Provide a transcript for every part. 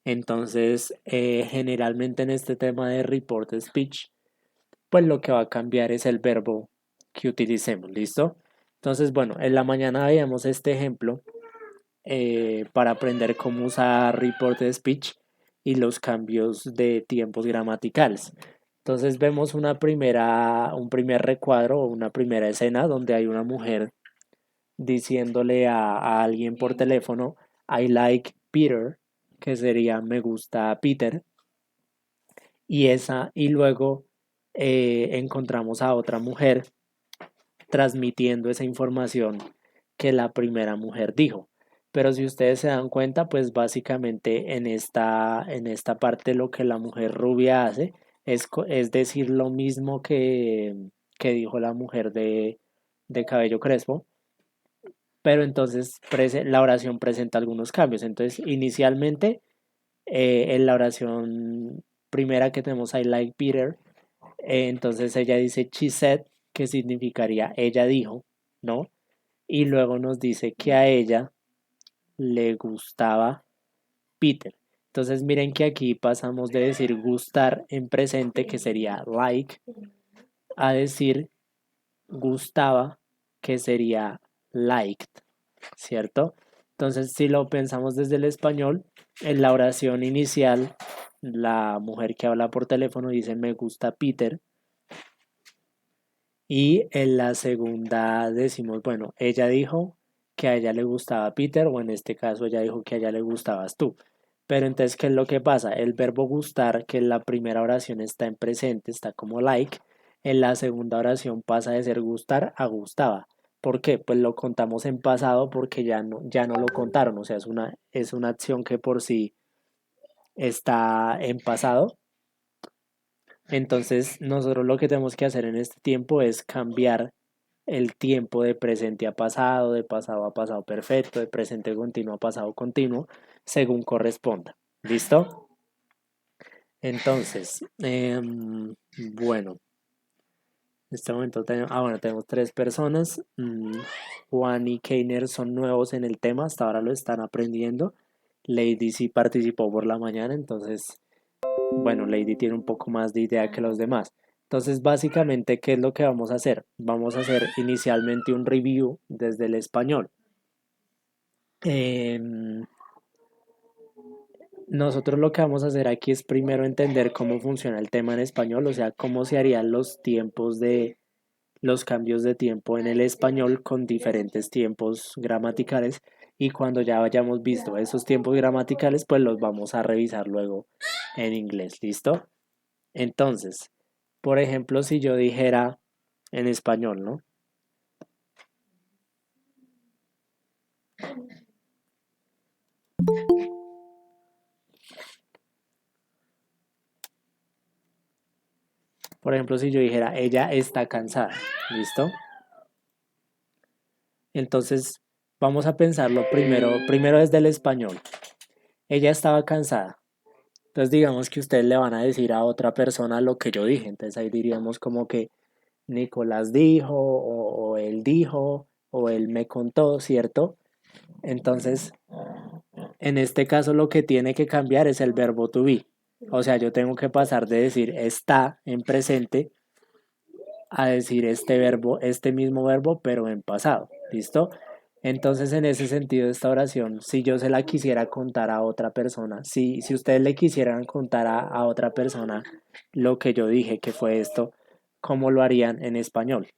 Entonces, generalmente en este tema de report speech, pues lo que va a cambiar es el verbo que utilicemos, ¿listo? Entonces, bueno, en la mañana veíamos este ejemplo para aprender cómo usar report speech y los cambios de tiempos gramaticales. Entonces vemos un primer recuadro o una primera escena donde hay una mujer diciéndole a alguien por teléfono, I like Peter, que sería me gusta Peter, y luego encontramos a otra mujer transmitiendo esa información que la primera mujer dijo. Pero si ustedes se dan cuenta, pues básicamente en esta parte lo que la mujer rubia hace es decir lo mismo que dijo la mujer de cabello crespo, pero entonces la oración presenta algunos cambios. Entonces, inicialmente, en la oración primera que tenemos, I like Peter, entonces ella dice she said, que significaría ella dijo, ¿no? Y luego nos dice que a ella le gustaba Peter. Entonces miren que aquí pasamos de decir gustar en presente, que sería like, a decir gustaba, que sería liked, ¿cierto? Entonces si lo pensamos desde el español, en la oración inicial, la mujer que habla por teléfono dice me gusta Peter. Y en la segunda decimos, bueno, ella dijo que a ella le gustaba Peter, o en este caso ella dijo que a ella le gustabas tú. Pero entonces, ¿qué es lo que pasa? El verbo gustar, que en la primera oración está en presente, está como like, en la segunda oración pasa de ser gustar a gustaba. ¿Por qué? Pues lo contamos en pasado porque ya no lo contaron, o sea, es una acción que por sí está en pasado. Entonces, nosotros lo que tenemos que hacer en este tiempo es cambiar el tiempo de presente a pasado, de pasado a pasado perfecto, de presente continuo a pasado continuo, según corresponda. ¿Listo? Entonces, bueno, en este momento bueno, tenemos tres personas. Juan y Keiner son nuevos en el tema, hasta ahora lo están aprendiendo. Lady sí participó por la mañana, entonces bueno, Lady tiene un poco más de idea que los demás. Entonces, básicamente, ¿qué es lo que vamos a hacer? Vamos a hacer inicialmente un review desde el español. Em, Nosotros lo que vamos a hacer aquí es primero entender cómo funciona el tema en español, o sea, cómo se harían los tiempos de los cambios de tiempo en el español con diferentes tiempos gramaticales y cuando ya hayamos visto esos tiempos gramaticales, pues los vamos a revisar luego en inglés, ¿listo? Entonces, por ejemplo, si yo dijera en español, ¿no? Por ejemplo, si yo dijera, ella está cansada, ¿listo? Entonces, vamos a pensarlo primero desde el español. Ella estaba cansada. Entonces, digamos que ustedes le van a decir a otra persona lo que yo dije. Entonces, ahí diríamos como que Nicolás dijo, o él dijo, o él me contó, ¿cierto? Entonces, en este caso lo que tiene que cambiar es el verbo to be. O sea, yo tengo que pasar de decir está en presente a decir este verbo, este mismo verbo, pero en pasado. ¿Listo? Entonces, en ese sentido, esta oración, si yo se la quisiera contar a otra persona, si ustedes le quisieran contar a otra persona lo que yo dije, que fue esto, ¿cómo lo harían en español?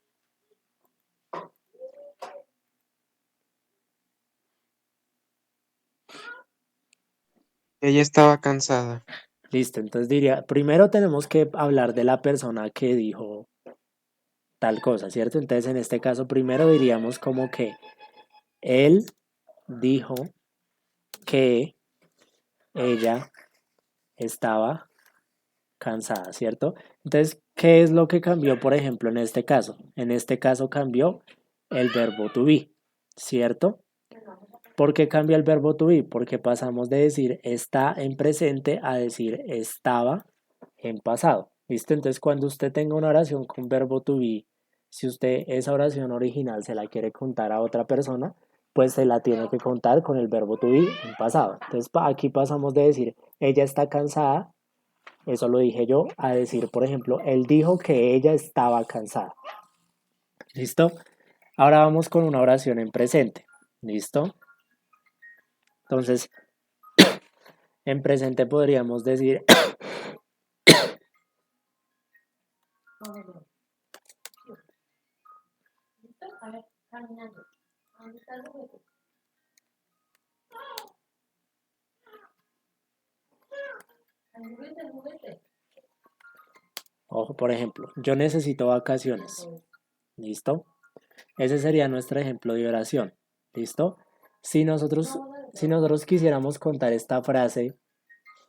Ella estaba cansada. Listo, entonces diría, primero tenemos que hablar de la persona que dijo tal cosa, ¿cierto? Entonces, en este caso, primero diríamos como que él dijo que ella estaba cansada, ¿cierto? Entonces, ¿qué es lo que cambió, por ejemplo, en este caso? En este caso cambió el verbo to be, ¿cierto? ¿Por qué cambia el verbo to be? Porque pasamos de decir está en presente a decir estaba en pasado. ¿Listo? Entonces, cuando usted tenga una oración con verbo to be, si usted esa oración original se la quiere contar a otra persona, pues se la tiene que contar con el verbo to be en pasado. Entonces, aquí pasamos de decir ella está cansada, eso lo dije yo, a decir, por ejemplo, él dijo que ella estaba cansada. ¿Listo? Ahora vamos con una oración en presente. ¿Listo? Entonces, en presente podríamos decir, ojo, por ejemplo, yo necesito vacaciones. ¿Listo? Ese sería nuestro ejemplo de oración. ¿Listo? Si nosotros, si nosotros quisiéramos contar esta frase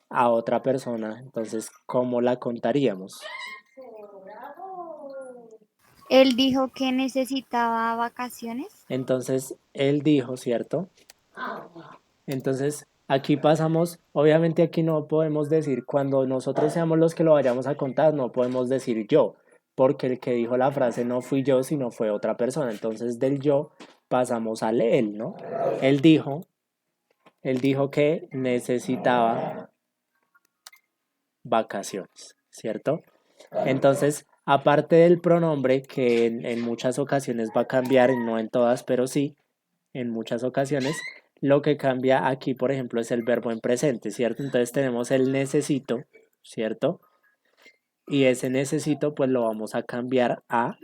a otra persona, entonces, ¿cómo la contaríamos? Él dijo que necesitaba vacaciones. Entonces, él dijo, ¿cierto? Entonces, aquí pasamos, obviamente aquí no podemos decir, cuando nosotros seamos los que lo vayamos a contar, no podemos decir yo, porque el que dijo la frase no fui yo, sino fue otra persona. Entonces, del yo pasamos al él, ¿no? Él dijo, él dijo que necesitaba vacaciones, ¿cierto? Entonces, aparte del pronombre, que en muchas ocasiones va a cambiar, no en todas, pero sí, en muchas ocasiones, lo que cambia aquí, por ejemplo, es el verbo en presente, ¿cierto? Entonces tenemos el necesito, ¿cierto? Y ese necesito, pues lo vamos a cambiar a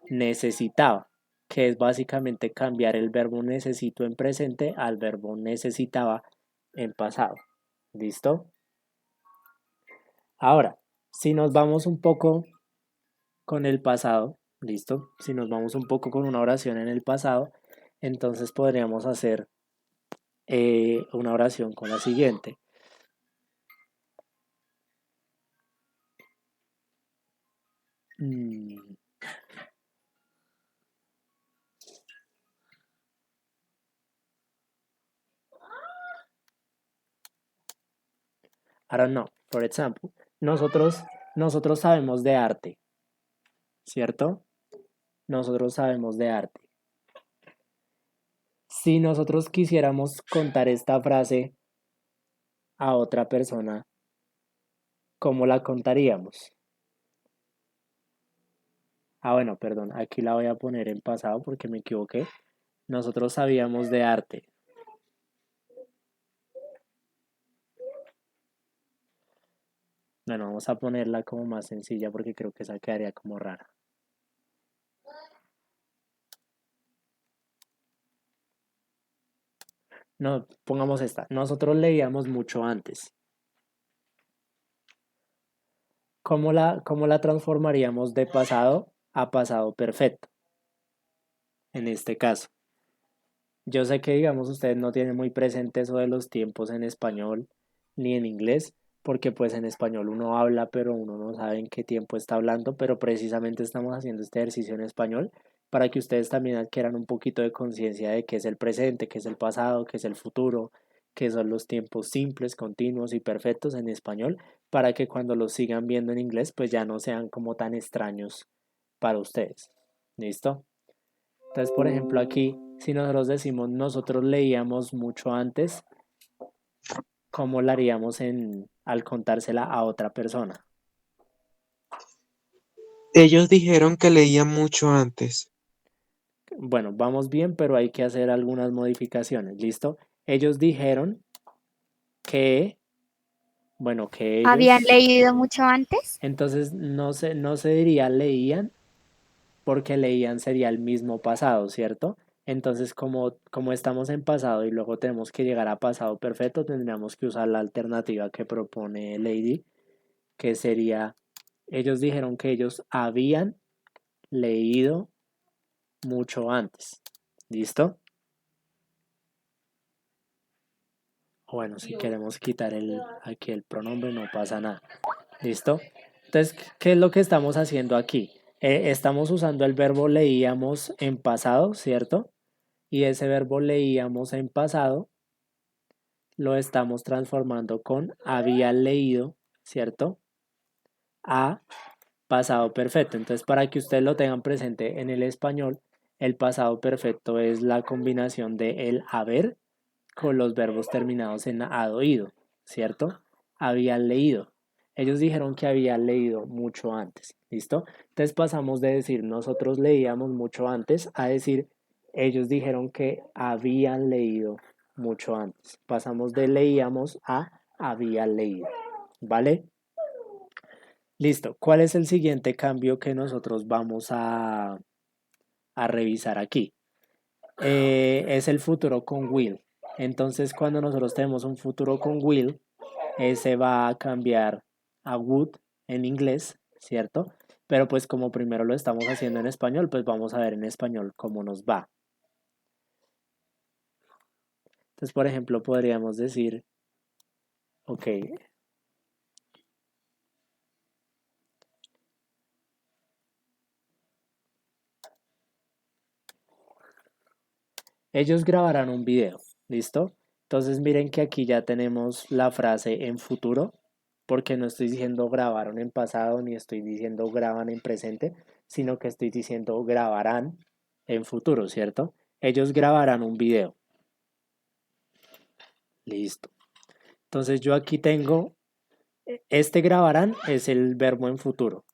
necesitaba, que es básicamente cambiar el verbo necesito en presente al verbo necesitaba en pasado. ¿Listo? Ahora, si nos vamos un poco con el pasado, ¿listo? Si nos vamos un poco con una oración en el pasado, entonces podríamos hacer una oración con la siguiente. Mm, I don't know. For example, nosotros sabemos de arte, ¿cierto? Nosotros sabemos de arte. Si nosotros quisiéramos contar esta frase a otra persona, ¿cómo la contaríamos? Ah, bueno, perdón, aquí la voy a poner en pasado porque me equivoqué. Nosotros sabíamos de arte. Bueno, vamos a ponerla como más sencilla porque creo que esa quedaría como rara. No, pongamos esta. Nosotros leíamos mucho antes. ¿Cómo la transformaríamos de pasado a pasado perfecto? En este caso. Yo sé que, digamos, ustedes no tienen muy presente eso de los tiempos en español ni en inglés, porque pues en español uno habla, pero uno no sabe en qué tiempo está hablando, pero precisamente estamos haciendo este ejercicio en español para que ustedes también adquieran un poquito de conciencia de qué es el presente, qué es el pasado, qué es el futuro, qué son los tiempos simples, continuos y perfectos en español, para que cuando los sigan viendo en inglés, pues ya no sean como tan extraños para ustedes. ¿Listo? Entonces, por ejemplo, aquí, si nosotros decimos nosotros leíamos mucho antes, ¿cómo lo haríamos al contársela a otra persona? Ellos dijeron que leían mucho antes. Bueno, vamos bien, pero hay que hacer algunas modificaciones. ¿Listo? Ellos dijeron que, bueno, que ¿Habían ellos, leído mucho antes? entonces no se diría leían, porque leían sería el mismo pasado, ¿cierto? Entonces, como estamos en pasado y luego tenemos que llegar a pasado perfecto, tendríamos que usar la alternativa que propone Lady, que sería, ellos dijeron que ellos habían leído mucho antes. ¿Listo? Bueno, si queremos quitar aquí el pronombre no pasa nada. ¿Listo? Entonces, ¿qué es lo que estamos haciendo aquí? Estamos usando el verbo leíamos en pasado, ¿cierto? Y ese verbo leíamos en pasado lo estamos transformando con había leído, ¿cierto? A pasado perfecto. Entonces, para que ustedes lo tengan presente en el español, el pasado perfecto es la combinación de el haber con los verbos terminados en ado, ido, ¿cierto? habían leído. Ellos dijeron que habían leído mucho antes. ¿Listo? Entonces pasamos de decir nosotros leíamos mucho antes a decir ellos dijeron que habían leído mucho antes. Pasamos de leíamos a habían leído. ¿Vale? Listo. ¿Cuál es el siguiente cambio que nosotros vamos a revisar aquí? Es el futuro con will. Entonces, cuando nosotros tenemos un futuro con will, ese va a cambiar a would en inglés, ¿cierto? Pero pues como primero lo estamos haciendo en español, pues vamos a ver en español cómo nos va. Entonces, por ejemplo, podríamos decir, ok, ellos grabarán un video, ¿listo? Entonces miren que aquí ya tenemos la frase en futuro, porque no estoy diciendo grabaron en pasado ni estoy diciendo graban en presente, sino que estoy diciendo grabarán en futuro, ¿cierto? Ellos grabarán un video. Listo. Entonces yo aquí tengo, este grabarán es el verbo en futuro.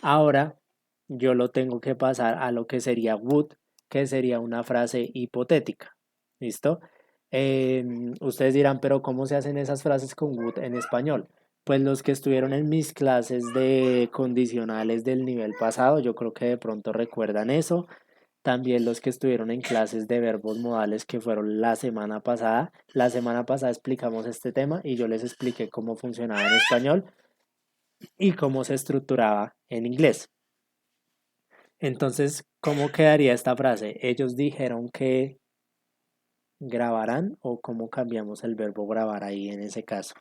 Ahora yo lo tengo que pasar a lo que sería would, que sería una frase hipotética. ¿Listo? Ustedes dirán, pero ¿cómo se hacen esas frases con would en español? Pues los que estuvieron en mis clases de condicionales del nivel pasado, yo creo que de pronto recuerdan eso. También los que estuvieron en clases de verbos modales que fueron la semana pasada. La semana pasada explicamos este tema y yo les expliqué cómo funcionaba en español y cómo se estructuraba en inglés. Entonces, ¿cómo quedaría esta frase? Ellos dijeron que grabarán o cómo cambiamos el verbo grabar ahí en ese caso.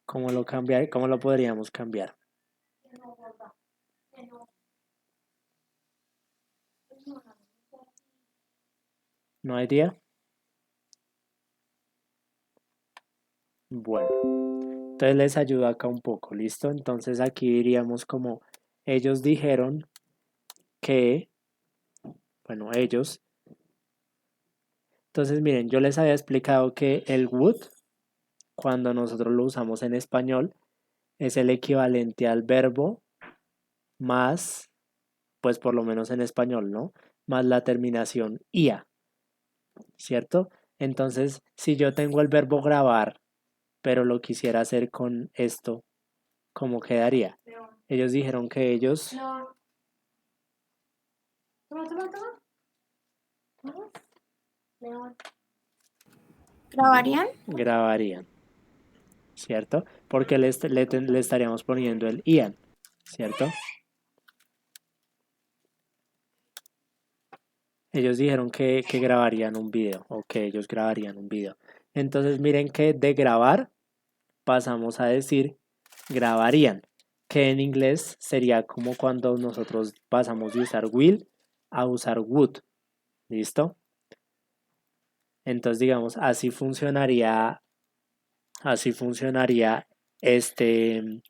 ¿Cómo lo cambiar? ¿Cómo lo podríamos cambiar? ¿No hay día? Bueno, entonces les ayudo acá un poco, ¿listo? Entonces aquí diríamos como ellos dijeron que, bueno, ellos. Entonces miren, yo les había explicado que el would, cuando nosotros lo usamos en español, es el equivalente al verbo más, pues por lo menos en español, ¿no? Más la terminación ia, ¿cierto? Entonces, si yo tengo el verbo grabar, pero lo quisiera hacer con esto, ¿cómo quedaría? Ellos dijeron que ellos ¿Grabarían? grabarían, ¿cierto? Porque le estaríamos poniendo el ian, ¿cierto? Ellos dijeron que grabarían un video o que ellos grabarían un video. Entonces miren que de grabar pasamos a decir grabarían, que en inglés sería como cuando nosotros pasamos de usar will a usar would. ¿Listo? Entonces digamos, así funcionaría este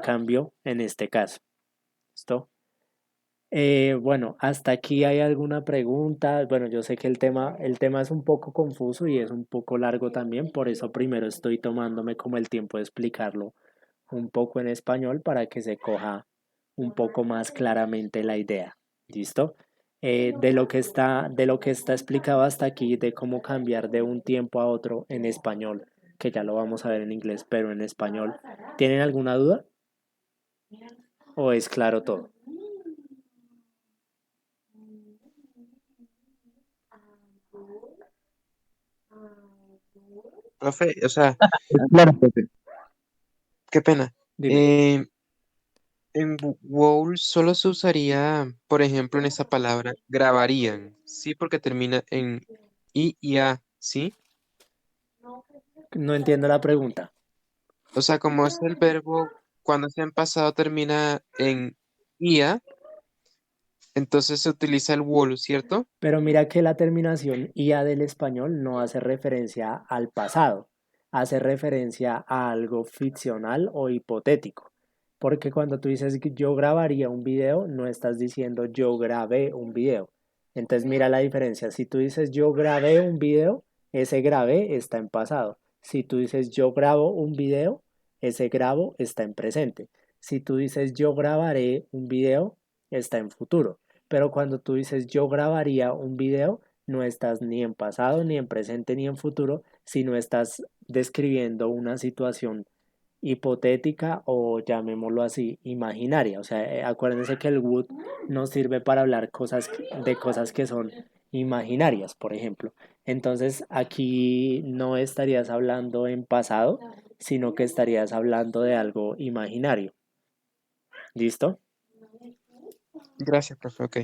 cambio en este caso. ¿Listo? Bueno, hasta aquí hay alguna pregunta. Bueno, yo sé que el tema es un poco confuso y es un poco largo también, por eso primero estoy tomándome como el tiempo de explicarlo un poco en español para que se coja un poco más claramente la idea. ¿Listo? De lo que está explicado hasta aquí, de cómo cambiar de un tiempo a otro en español, que ya lo vamos a ver en inglés, pero en español. ¿Tienen alguna duda? ¿O es claro todo? Profe, o sea, Claro, profe. qué pena. Dime. Eh, en WOW solo se usaría, por ejemplo, en esa palabra, grabarían, sí, porque termina en I y A, ¿sí? No entiendo la pregunta. O sea, como es el verbo, cuando está en pasado termina en IA, entonces se utiliza el WOW, ¿cierto? Pero mira que la terminación ia del español no hace referencia al pasado, hace referencia a algo ficcional o hipotético. Porque cuando tú dices que yo grabaría un video, no estás diciendo yo grabé un video. Entonces mira la diferencia. Si tú dices yo grabé un video, ese grabé está en pasado. Si tú dices yo grabo un video, ese grabo está en presente. Si tú dices yo grabaré un video, está en futuro. Pero cuando tú dices yo grabaría un video, no estás ni en pasado, ni en presente, ni en futuro, sino estás describiendo una situación hipotética o llamémoslo así, imaginaria. O sea, acuérdense que el would no sirve para hablar de cosas que son imaginarias, por ejemplo. Entonces, aquí no estarías hablando en pasado, sino que estarías hablando de algo imaginario. ¿Listo? Gracias, profe. Ok.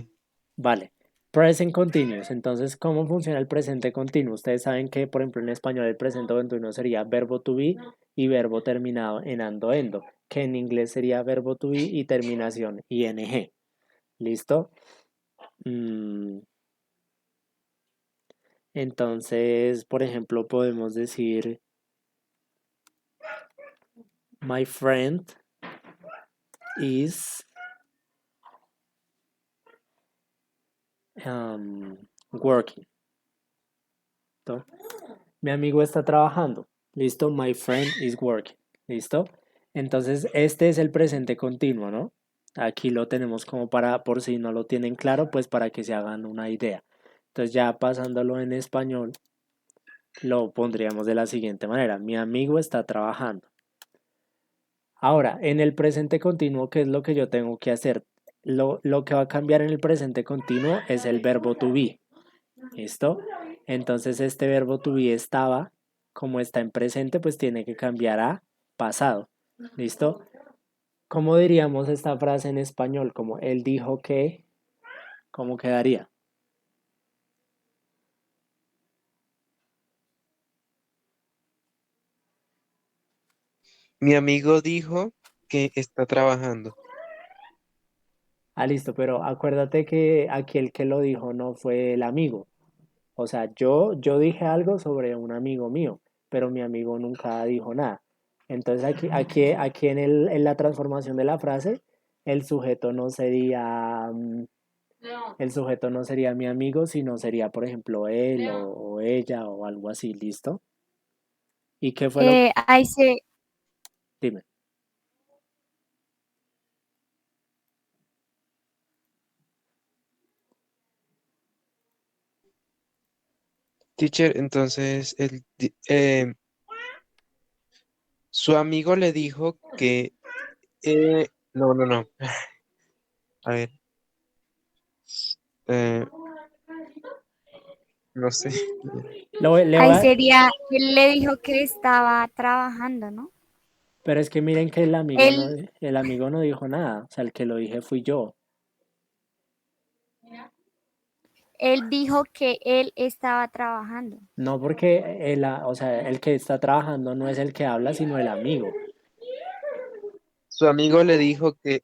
Vale. Present continuous. Entonces, ¿cómo funciona el presente continuo? Ustedes saben que, por ejemplo, en español el presente continuo sería verbo to be y verbo terminado en ando endo, que en inglés sería verbo to be y terminación ing. ¿Listo? Mm, Entonces, por ejemplo, podemos decir my friend is working. ¿Listo? Mi amigo está trabajando. ¿Listo? My friend is working. ¿Listo? Entonces, este es el presente continuo, ¿no? Aquí lo tenemos como para, por si no lo tienen claro, pues para que se hagan una idea. Entonces, ya pasándolo en español, lo pondríamos de la siguiente manera. Mi amigo está trabajando. Ahora, en el presente continuo, ¿qué es lo que yo tengo que hacer? Lo que va a cambiar en el presente continuo es el verbo to be. ¿Listo? Entonces este verbo to be estaba, como está en presente, pues tiene que cambiar a pasado. ¿Listo? ¿Cómo diríamos esta frase en español? Como él dijo que, ¿cómo quedaría? Mi amigo dijo que está trabajando. Ah, listo, pero acuérdate que aquí el que lo dijo no fue el amigo. O sea, yo dije algo sobre un amigo mío, pero mi amigo nunca dijo nada. Entonces aquí en la transformación de la frase, el sujeto no sería, el sujeto no sería mi amigo, sino sería, por ejemplo, él o ella o algo así, ¿listo? ¿Y qué fue lo? Ahí se, Dime. Teacher, entonces su amigo le dijo que... no, no, no. A ver, eh, no sé. Le voy ahí a- sería, él le dijo que estaba trabajando, ¿no? pero es que miren que Él, el amigo no dijo nada. O sea, el que lo dije fui yo. él dijo que él estaba trabajando. No porque o sea, el que está trabajando no es el que habla, sino el amigo. Su amigo le dijo que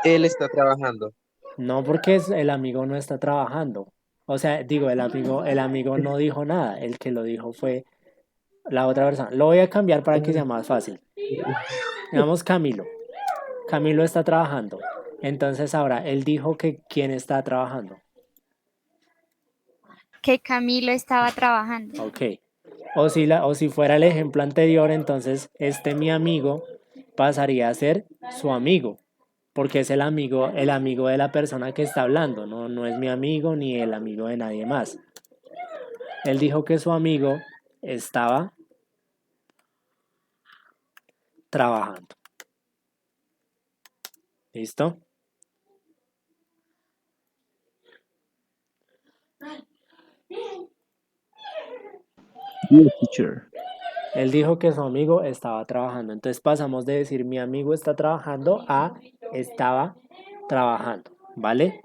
él está trabajando. No porque el amigo no está trabajando. O sea, digo, el amigo no dijo nada. El que lo dijo fue la otra persona. Lo voy a cambiar para que sea más fácil. Digamos Camilo. Camilo está trabajando. Entonces ahora, él dijo que quién está trabajando. Que Camilo estaba trabajando. Ok. O si fuera el ejemplo anterior, entonces este mi amigo pasaría a ser su amigo. Porque es el amigo de la persona que está hablando. No, no es mi amigo ni el amigo de nadie más. Él dijo que su amigo estaba trabajando. ¿Listo? Yeah, teacher. Él dijo que su amigo estaba trabajando. Entonces pasamos de decir mi amigo está trabajando a estaba trabajando. ¿Vale?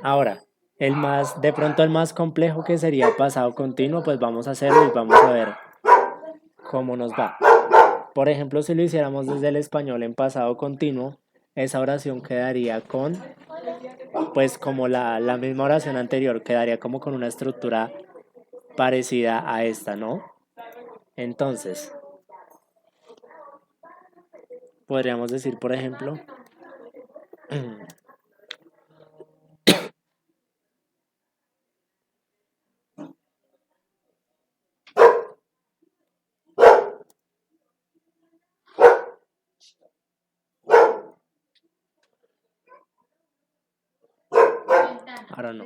Ahora, de pronto el más complejo que sería pasado continuo, pues vamos a hacerlo y vamos a ver cómo nos va. Por ejemplo, si lo hiciéramos desde el español en pasado continuo, esa oración quedaría con, pues como la misma oración anterior, quedaría como con una estructura parecida a esta, ¿no? Entonces, Podríamos decir, por ejemplo, ahora no.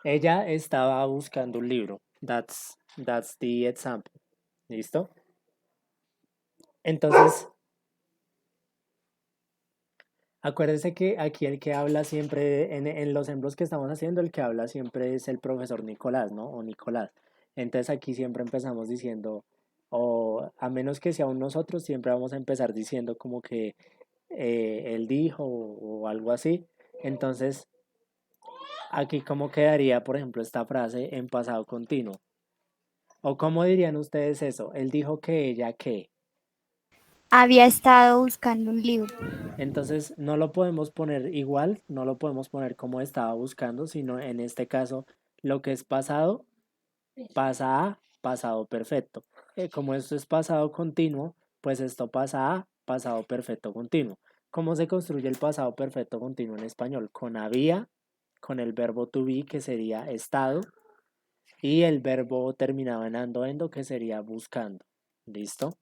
Ella estaba buscando un libro. That's the example. ¿Listo? Entonces, acuérdese que aquí el que habla siempre, en los ejemplos que estamos haciendo, el que habla siempre es el profesor Nicolás, ¿no? O Nicolás. Entonces aquí siempre empezamos diciendo, o a menos que sea un nosotros, siempre vamos a empezar diciendo como que él dijo o algo así. Entonces, aquí cómo quedaría, por ejemplo, esta frase en pasado continuo. ¿O cómo dirían ustedes eso? Él dijo que ella qué. Había estado buscando un libro. Entonces no lo podemos poner igual, no lo podemos poner como estaba buscando, sino en este caso lo que es pasado pasa a pasado perfecto. Como esto es pasado continuo, pues esto pasa a pasado perfecto continuo. ¿Cómo se construye el pasado perfecto continuo en español? Con había, con el verbo to be que sería estado y el verbo terminado en ando endo que sería buscando. ¿Listo?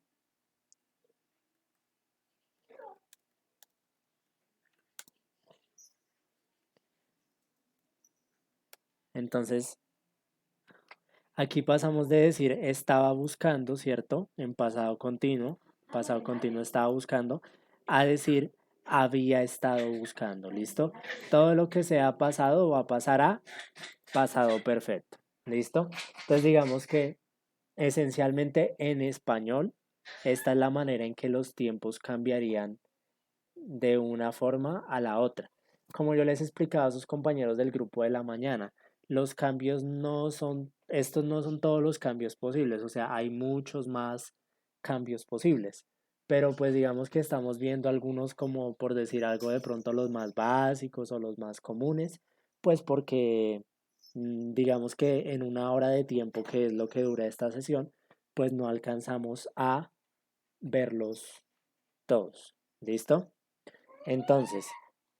Entonces, aquí pasamos de decir estaba buscando, ¿cierto? En pasado continuo estaba buscando, a decir había estado buscando, ¿listo? Todo lo que sea pasado va a pasar a pasado perfecto, ¿listo? Entonces digamos que esencialmente en español, esta es la manera en que los tiempos cambiarían de una forma a la otra. Como yo les explicaba a sus compañeros del grupo de la mañana, los cambios no son, estos no son todos los cambios posibles, o sea, hay muchos más cambios posibles, pero pues digamos que estamos viendo algunos como por decir algo de pronto los más básicos o los más comunes, pues porque digamos que en una hora de tiempo, que es lo que dura esta sesión, pues no alcanzamos a verlos todos. ¿Listo? Entonces,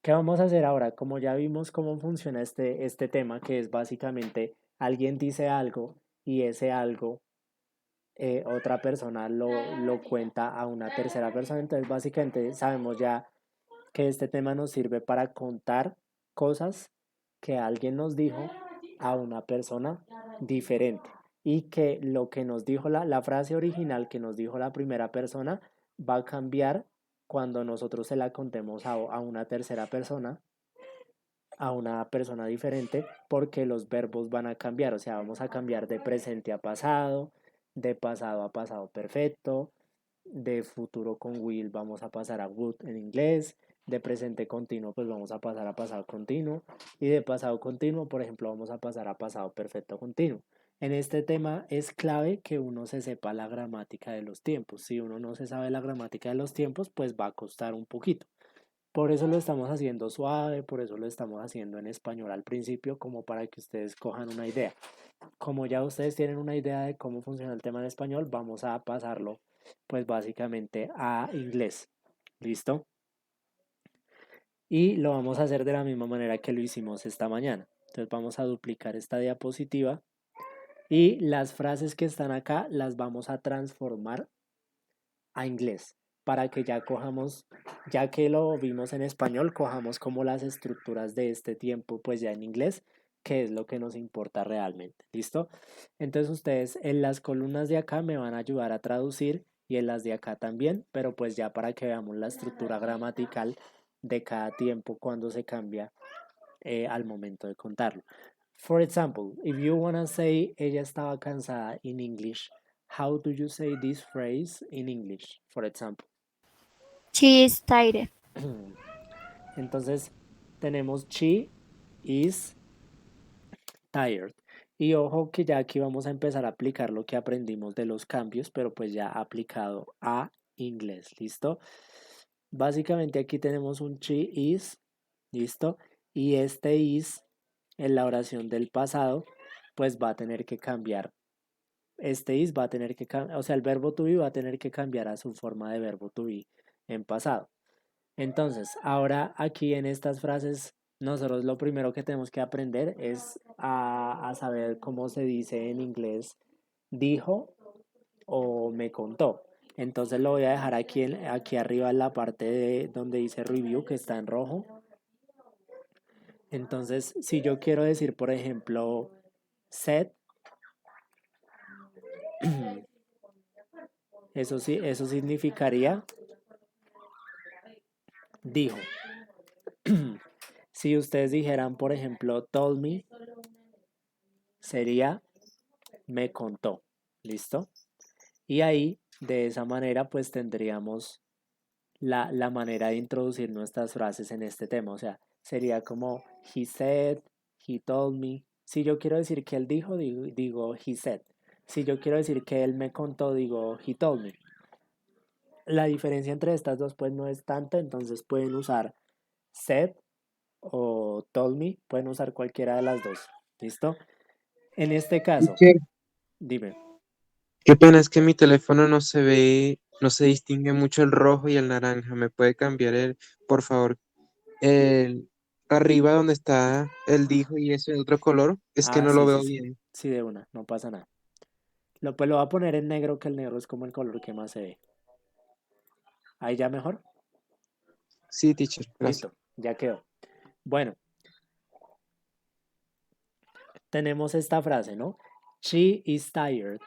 ¿qué vamos a hacer ahora? Como ya vimos cómo funciona este tema, que es básicamente alguien dice algo y ese algo otra persona lo cuenta a una tercera persona. Entonces, básicamente sabemos ya que este tema nos sirve para contar cosas que alguien nos dijo a una persona diferente y que lo que nos dijo la frase original que nos dijo la primera persona va a cambiar cuando nosotros se la contemos a una tercera persona, a una persona diferente, porque los verbos van a cambiar, o sea, vamos a cambiar de presente a pasado, de pasado a pasado perfecto, de futuro con will vamos a pasar a would en inglés, de presente continuo pues vamos a pasar a pasado continuo y de pasado continuo, por ejemplo, vamos a pasar a pasado perfecto continuo. En este tema es clave que uno se sepa la gramática de los tiempos. Si uno no se sabe la gramática de los tiempos, pues va a costar un poquito. Por eso lo estamos haciendo suave, por eso lo estamos haciendo en español al principio, como para que ustedes cojan una idea. Como ya ustedes tienen una idea de cómo funciona el tema en español, vamos a pasarlo pues básicamente a inglés. ¿Listo? Y lo vamos a hacer de la misma manera que lo hicimos esta mañana. Entonces vamos a duplicar esta diapositiva y las frases que están acá las vamos a transformar a inglés para que ya cojamos, ya que lo vimos en español, cojamos como las estructuras de este tiempo pues ya en inglés, que es lo que nos importa realmente. ¿Listo? Entonces ustedes en las columnas de acá me van a ayudar a traducir y en las de acá también, pero pues ya para que veamos la estructura gramatical de cada tiempo cuando se cambia al momento de contarlo. For example, if you want to say ella estaba cansada in English, how do you say this phrase in English, for example? She is tired. Entonces tenemos she is tired. Y ojo que ya aquí vamos a empezar a aplicar lo que aprendimos de los cambios, pero pues ya aplicado a inglés, ¿listo? Básicamente aquí tenemos un she is, ¿listo? Y este is en la oración del pasado, pues va a tener que cambiar. Este is va a tener que cambiar, o sea, el verbo to be va a tener que cambiar a su forma de verbo to be. en pasado. Entonces, ahora aquí en estas frases, nosotros lo primero que tenemos que aprender es a saber cómo se dice en inglés dijo o me contó. Entonces lo voy a dejar aquí, aquí arriba en la parte de donde dice review, que está en rojo. Entonces, si yo quiero decir, por ejemplo, said, eso sí, eso significaría dijo. Si ustedes dijeran, por ejemplo, told me, sería me contó. ¿Listo? Y ahí, de esa manera, pues tendríamos la manera de introducir nuestras frases en este tema. O sea, sería como he said, he told me. Si yo quiero decir que él dijo, digo he said. Si yo quiero decir que él me contó, digo he told me. La diferencia entre estas dos pues no es tanta, entonces pueden usar said o told me, pueden usar cualquiera de las dos. ¿Listo? En este caso, Teacher, dime. qué pena es que mi teléfono no se ve, no se distingue mucho el rojo y el naranja. ¿Me puede cambiar por favor, el arriba donde está el dijo y ese otro color? Es que Ah, no lo sí, sí, veo sí. bien. Sí, de una, no pasa nada. Pues lo voy a poner en negro, que el negro es como el color que más se ve. Ahí ya mejor. Sí, teacher, gracias. Listo, ya quedó. Bueno, tenemos esta frase, ¿no? She is tired.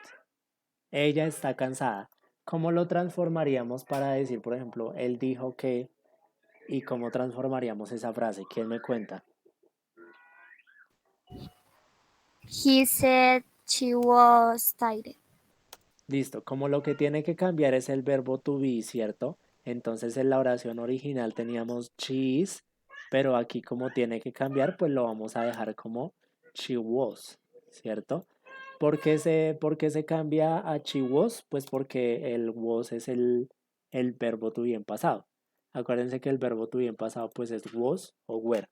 Ella está cansada. ¿Cómo lo transformaríamos para decir, por ejemplo, él dijo que, y cómo transformaríamos esa frase? ¿Quién me cuenta? He said she was tired. Listo, como lo que tiene que cambiar es el verbo to be, ¿cierto? Entonces en la oración original teníamos she is, pero aquí como tiene que cambiar, pues lo vamos a dejar como she was, ¿cierto? ¿Por qué se cambia a she was? Pues porque el was es el verbo to be en pasado. Acuérdense que el verbo to be en pasado pues es was o were,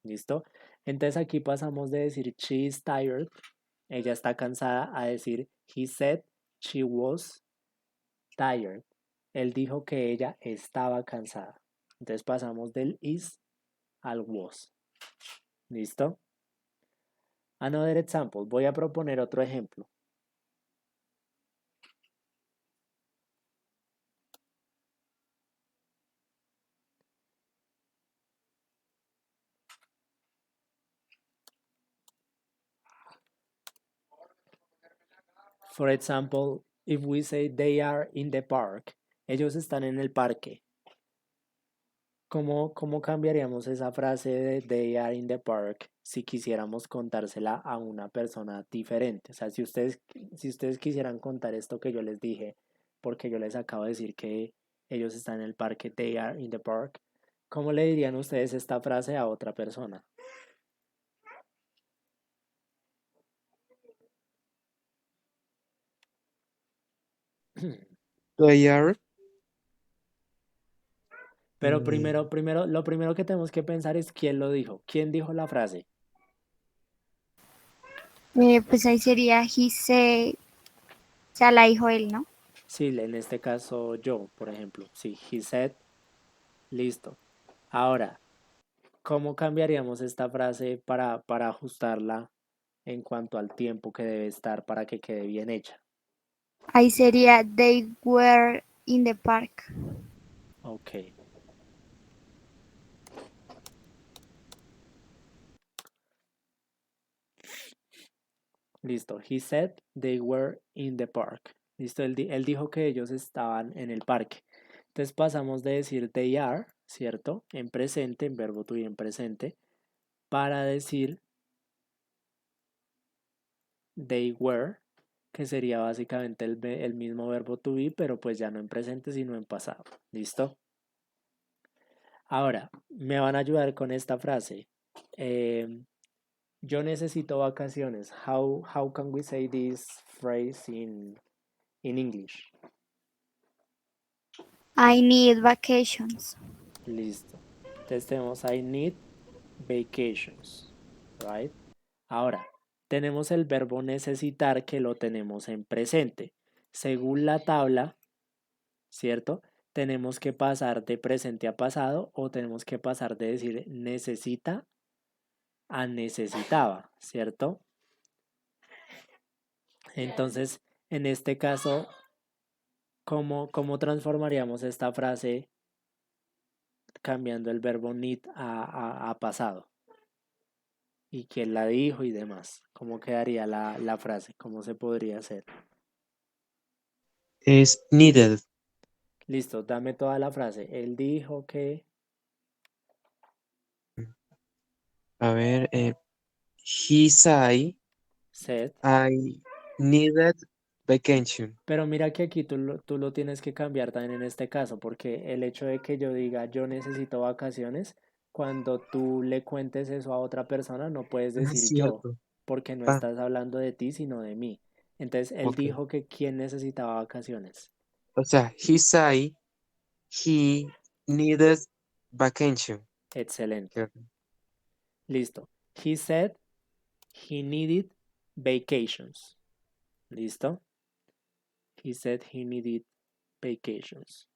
¿listo? Entonces aquí pasamos de decir she is tired, ella está cansada, a decir he said she was tired. Él dijo que ella estaba cansada. Entonces pasamos del is al was. ¿Listo? Another example. Voy a proponer otro ejemplo. For example, if we say they are in the park, ellos están en el parque. ¿Cómo cambiaríamos esa frase de they are in the park si quisiéramos contársela a una persona diferente? O sea, si ustedes quisieran contar esto que yo les dije, porque yo les acabo de decir que ellos están en el parque, they are in the park, ¿cómo le dirían ustedes esta frase a otra persona? They are, Pero mm, lo primero que tenemos que pensar es quién lo dijo. ¿Quién dijo la frase? Pues ahí sería he said, o sea, la dijo él, ¿no? Sí, en este caso yo, por ejemplo. Sí, he said, listo. Ahora, ¿cómo cambiaríamos esta frase para ajustarla en cuanto al tiempo que debe estar para que quede bien hecha? Ahí sería they were in the park. Ok, listo. He said they were in the park. Listo, él dijo que ellos estaban en el parque. Entonces pasamos de decir they are, ¿cierto? En presente, en verbo to be en presente, para decir they were, que sería básicamente el mismo verbo to be, pero pues ya no en presente, sino en pasado. ¿Listo? Ahora, me van a ayudar con esta frase. Yo necesito vacaciones. How can we say this phrase in English? I need vacations. Listo. Entonces tenemos I need vacations, right? Ahora, tenemos el verbo necesitar que lo tenemos en presente. Según la tabla, ¿cierto? tenemos que pasar de presente a pasado o tenemos que pasar de decir necesita a necesitaba, ¿cierto? Entonces, en este caso, ¿cómo transformaríamos esta frase cambiando el verbo need a pasado? Y quién la dijo y demás. ¿Cómo quedaría la frase? ¿Cómo se podría hacer? Es needed. Listo, dame toda la frase. Él dijo que A ver, he said said, I needed vacation. pero mira que aquí tú lo tienes que cambiar también en este caso, porque el hecho de que yo diga yo necesito vacaciones, cuando tú le cuentes eso a otra persona, no puedes Ah, decir yo, cierto. porque no Ah, estás hablando de ti, sino de mí. Entonces, él ok. dijo que quién necesitaba vacaciones. O sea, he said he needed vacation. Excelente. ¿Cierto? Listo. He said he needed vacations. ¿Listo? He said he needed vacations.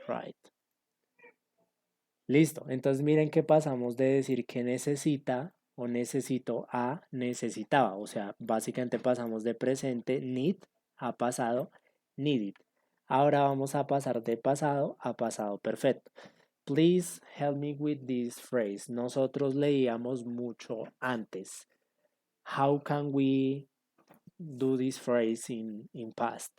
Right. Listo. Entonces miren que pasamos de decir que necesita o necesito a necesitaba. O sea, básicamente pasamos de presente need a pasado needed. Ahora vamos a pasar de pasado a pasado perfecto. Please help me with this phrase. Nosotros leíamos mucho antes. How can we do this phrase in past?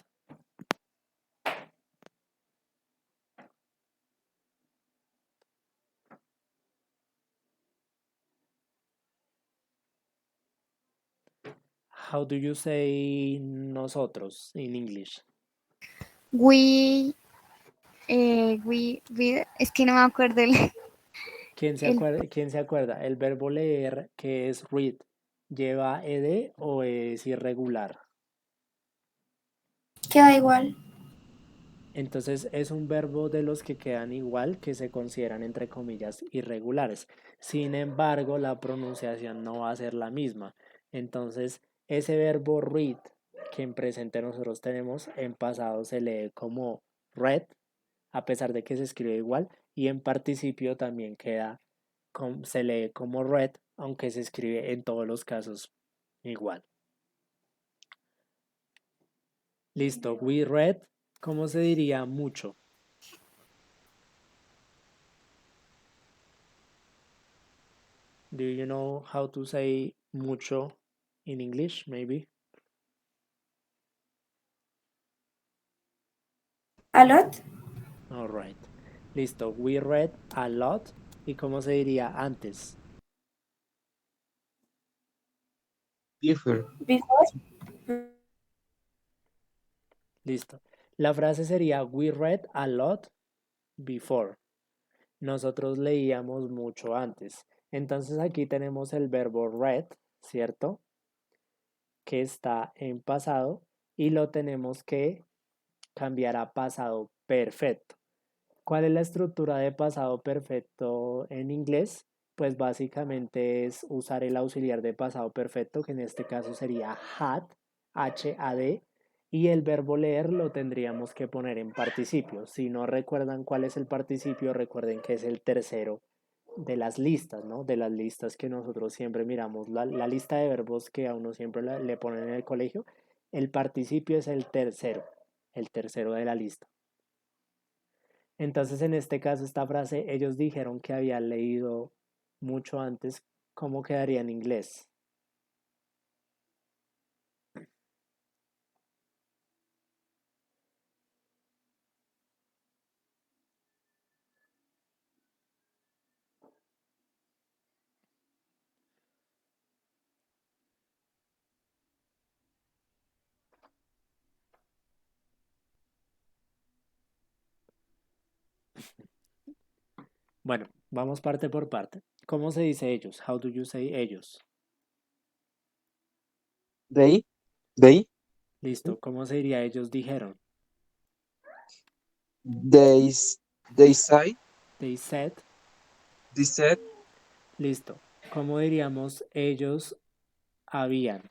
How do you say nosotros in English? We, es que no me acuerdo el, ¿Quién se acuerda? El verbo leer, que es read, ¿lleva ed o es irregular? Queda igual. Entonces es un verbo de los que quedan igual, que se consideran entre comillas irregulares. Sin embargo, la pronunciación no va a ser la misma. Entonces, ese verbo read, que en presente nosotros tenemos, en pasado se lee como read, a pesar de que se escribe igual, y en participio también se lee como read, aunque se escribe en todos los casos igual. Listo, we read, ¿cómo se diría mucho? Do you know how to say mucho in English, maybe? A lot. All right. Listo, we read a lot. ¿Y cómo se diría antes? Differ. Before. Listo. La frase sería we read a lot before. Nosotros leíamos mucho antes. Entonces aquí tenemos el verbo read, ¿cierto? Que está en pasado y lo tenemos que cambiar a pasado perfecto. ¿Cuál es la estructura de pasado perfecto en inglés? Pues básicamente es usar el auxiliar de pasado perfecto, que en este caso sería had, H-A-D, y el verbo leer lo tendríamos que poner en participio. Si no recuerdan cuál es el participio, recuerden que es el tercero de las listas, ¿no? De las listas que nosotros siempre miramos, la lista de verbos que a uno siempre le ponen en el colegio, el participio es el tercero de la lista. Entonces, en este caso, esta frase, ellos dijeron que habían leído mucho antes. ¿Cómo quedaría en inglés? Bueno, vamos parte por parte. ¿Cómo se dice ellos? How do you say ellos? They. They. Listo. ¿Cómo se diría ellos dijeron? They. They say. They said. They said. Listo. ¿Cómo diríamos ellos habían?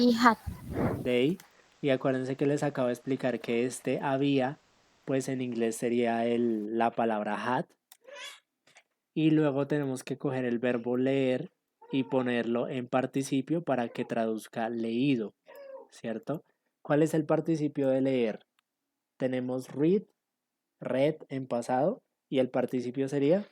y had. They. Y acuérdense que les acabo de explicar que este había, pues en inglés sería la palabra had. Y luego tenemos que coger el verbo leer y ponerlo en participio para que traduzca leído, ¿cierto? ¿Cuál es el participio de leer? Tenemos read en pasado y el participio sería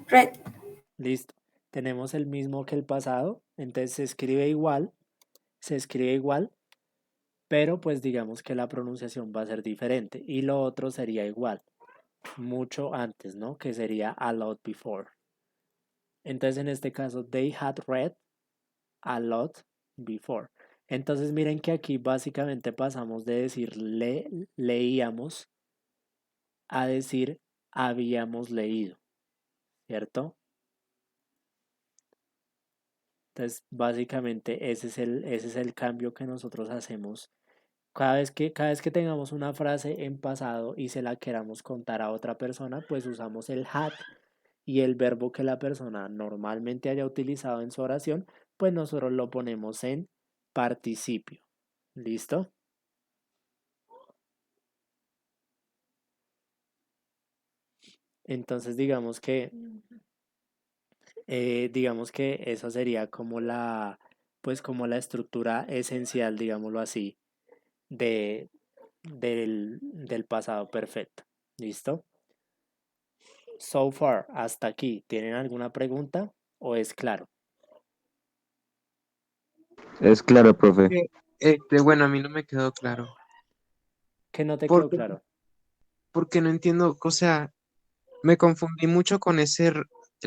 Read. listo. Tenemos el mismo que el pasado, entonces se escribe igual, pero pues digamos que la pronunciación va a ser diferente y lo otro sería igual, mucho antes, ¿no? Que sería a lot before. Entonces en este caso, they had read a lot before. Entonces miren que aquí básicamente pasamos de decir leíamos a decir habíamos leído, ¿cierto? Entonces básicamente ese es el cambio que nosotros hacemos. Cada vez que tengamos una frase en pasado y se la queramos contar a otra persona, pues usamos el had y el verbo que la persona normalmente haya utilizado en su oración, pues nosotros lo ponemos en participio. ¿Listo? Entonces digamos que esa sería como pues como la estructura esencial, digámoslo así, de, del pasado perfecto. ¿Listo? So far, hasta aquí, ¿tienen alguna pregunta o es claro? Es claro, profe. Bueno, a mí no me quedó claro. ¿Qué no te quedó Porque, claro? porque no entiendo, o sea, me confundí mucho con el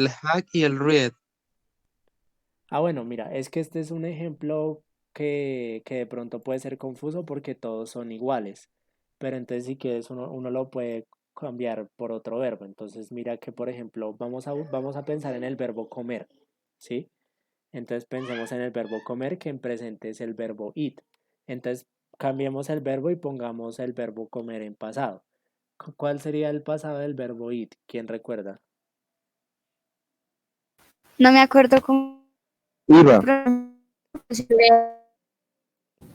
hack y el read. Ah, bueno, mira, es que este es un ejemplo que de pronto puede ser confuso porque todos son iguales, pero entonces si quieres uno lo puede cambiar por otro verbo. Entonces mira que, por ejemplo, vamos a pensar en el verbo comer, ¿sí? Entonces pensemos en el verbo comer que en presente es el verbo eat. Entonces cambiemos el verbo y pongamos el verbo comer en pasado. ¿Cuál sería el pasado del verbo eat? ¿Quién recuerda? No me acuerdo cómo Iba.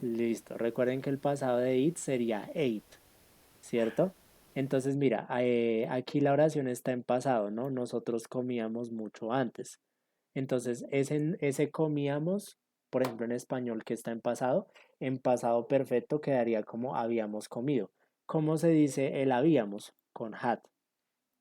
Listo. Recuerden que el pasado de eat sería ate, ¿cierto? Entonces, mira, aquí la oración está en pasado, ¿no? Nosotros comíamos mucho antes. Entonces, ese comíamos, por ejemplo, en español que está en pasado perfecto quedaría como habíamos comido. ¿Cómo se dice el habíamos? Con had.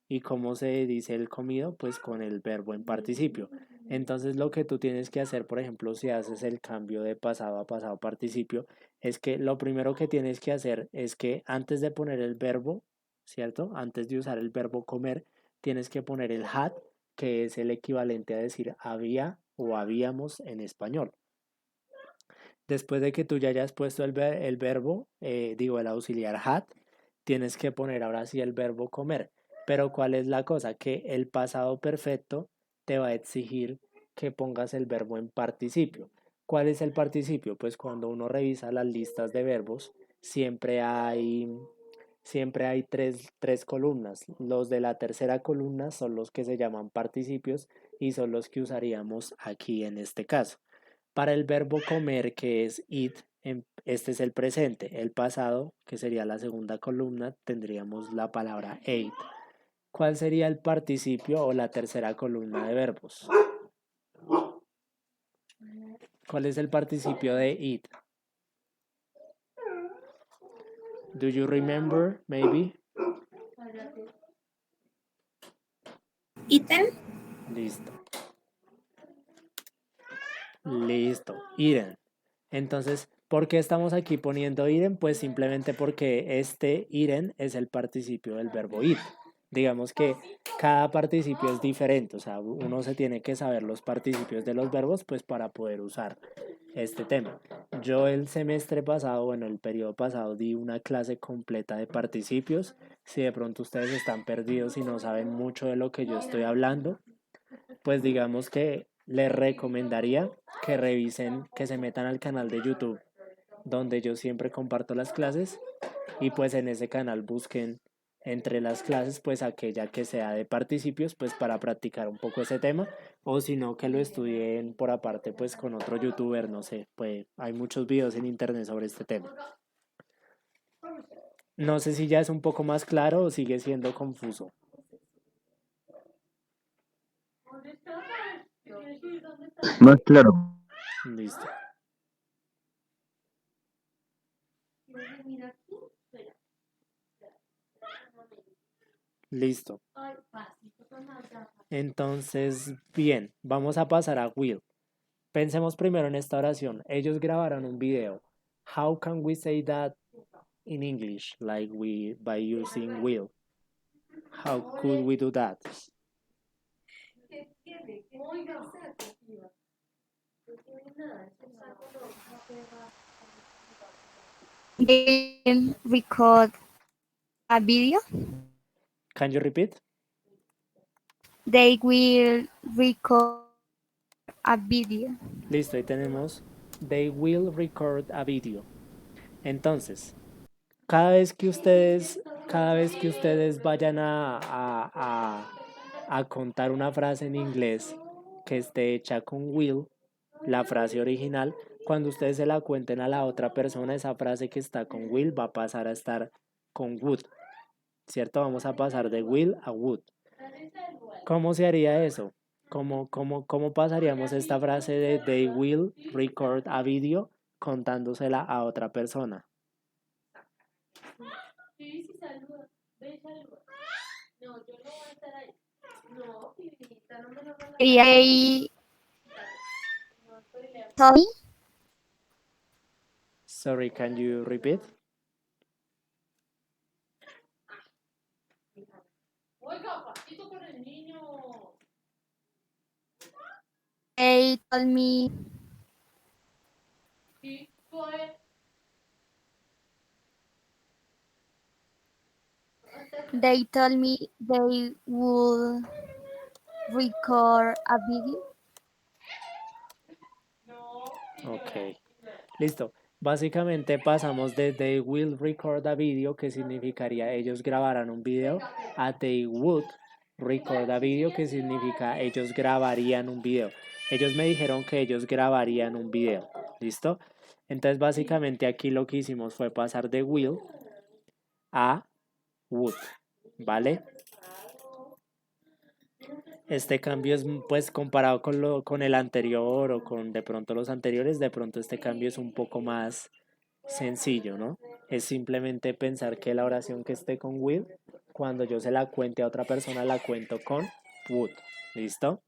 ¿Y cómo se dice el comido? Pues con el verbo en participio. Entonces lo que tú tienes que hacer, por ejemplo, si haces el cambio de pasado a pasado participio, es que lo primero que tienes que hacer es que antes de poner el verbo, ¿cierto? Antes de usar el verbo comer, tienes que poner el had, que es el equivalente a decir había o habíamos en español. Después de que tú ya hayas puesto el verbo, el auxiliar had, tienes que poner ahora sí el verbo comer. Pero ¿cuál es la cosa? Que el pasado perfecto te va a exigir que pongas el verbo en participio. ¿Cuál es el participio? Pues cuando uno revisa las listas de verbos, siempre hay tres columnas. Los de la tercera columna son los que se llaman participios y son los que usaríamos aquí en este caso. Para el verbo comer, que es eat, este es el presente. El pasado, que sería la segunda columna, tendríamos la palabra ate. ¿Cuál sería el participio o la tercera columna de verbos? ¿Cuál es el participio de eat? Do you remember, maybe? Eaten. Listo. Listo. Eaten. Entonces, ¿por qué estamos aquí poniendo eaten? Pues simplemente porque este eaten es el participio del verbo eat. Digamos que cada participio es diferente, o sea, uno se tiene que saber los participios de los verbos pues para poder usar este tema. Yo el semestre pasado, bueno, el periodo pasado di una clase completa de participios. Si de pronto ustedes están perdidos y no saben mucho de lo que yo estoy hablando, pues digamos que les recomendaría que revisen, que se metan al canal de YouTube, donde yo siempre comparto las clases y pues en ese canal busquen entre las clases pues aquella que sea de participios pues para practicar un poco ese tema o si no que lo estudien por aparte pues con otro youtuber, no sé, pues hay muchos videos en internet sobre este tema. No sé si ya es un poco más claro o sigue siendo confuso. Más claro. Listo. Listo. Entonces, bien, vamos a pasar a Will. Pensemos primero en esta oración. Ellos grabaron un video. How can we say that in English, like we by using will? How could we do that? They record a video. Can you repeat? They will record a video. Listo, ahí tenemos. They will record a video. Entonces, cada vez que ustedes vayan a contar una frase en inglés que esté hecha con will, la frase original, cuando ustedes se la cuenten a la otra persona, esa frase que está con will va a pasar a estar con would, ¿cierto? Vamos a pasar de will a would. ¿Cómo se haría eso? ¿Cómo pasaríamos esta frase de they will record a video contándosela a otra persona? They told me. Sorry, can you repeat? They told me. They told me they would record a video. Ok, listo. Básicamente pasamos de they will record a video, que significaría ellos grabarán un video, a they would record a video, que significa ellos grabarían un video. Ellos me dijeron que ellos grabarían un video. ¿Listo? Entonces básicamente aquí lo que hicimos fue pasar de will a would. ¿Vale? Este cambio es, pues, comparado con el anterior o con de pronto los anteriores, de pronto este cambio es un poco más sencillo, ¿no? Es simplemente pensar que la oración que esté con will, cuando yo se la cuente a otra persona, la cuento con would. ¿Listo?